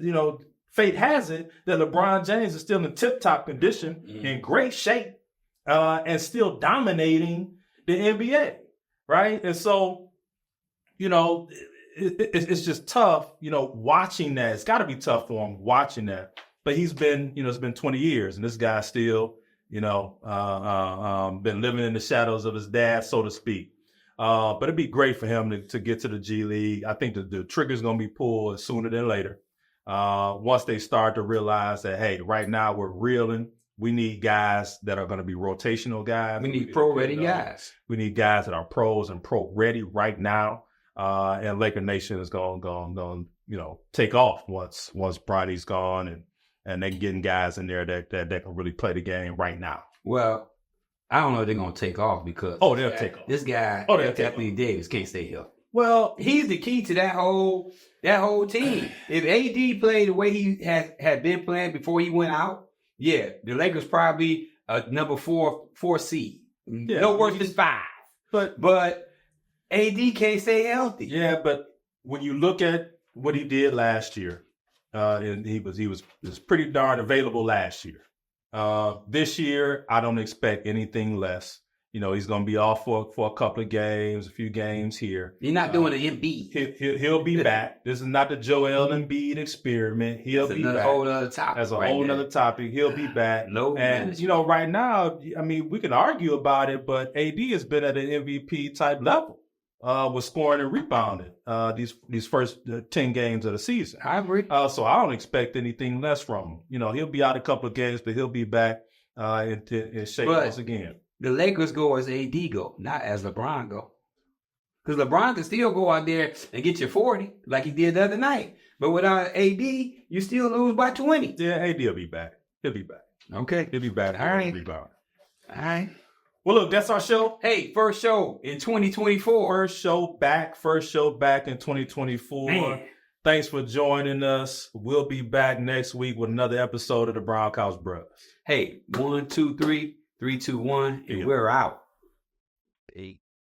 fate has it that LeBron James is still in tip-top condition, in great shape, and still dominating the NBA, right? And so, it's just tough, watching that. It's got to be tough for him watching that. But he's been, it's been 20 years, and this guy's still, been living in the shadows of his dad, so to speak. But it'd be great for him to get to the G League. I think the trigger's going to be pulled sooner than later. Once they start to realize that, hey, right now we're reeling. We need guys that are going to be rotational guys. We need pro-ready guys. We need guys that are pros and pro-ready right now. And Laker Nation is going to take off once Bronny's gone, and they're getting guys in there that can really play the game right now. Well, I don't know if they're going to take off because they'll take off. This guy, Anthony Davis, can't stay healthy. Well, he's the key to that whole team. If AD played the way he had been playing before he went out, the Lakers probably a number four seed. Yeah, no worse than 5. But AD can't stay healthy. Yeah, but when you look at what he did last year, and he was pretty darn available last year. This year, I don't expect anything less. He's going to be off for a couple of games, a few games here. He's not doing an Embiid. He'll be back. This is not the Joel Embiid experiment. He'll be back. That's a whole other topic. That's a whole other topic. He'll be back. And, right now, we can argue about it, but AD has been at an MVP type level with scoring and rebounding these first 10 games of the season. I agree. So I don't expect anything less from him. He'll be out a couple of games, but he'll be back in shape once again. The Lakers go as AD go, not as LeBron go. Because LeBron can still go out there and get you 40 like he did the other night. But without AD, you still lose by 20. Yeah, AD will be back. He'll be back. Okay. He'll be back. All right. Rebound. All right. Well, look, that's our show. Hey, first show in 2024. First show back in 2024. Man. Thanks for joining us. We'll be back next week with another episode of the Brown Couch Bruhz. Hey, 1, 2, 3, 3, 2, 1, and we're out. Hey.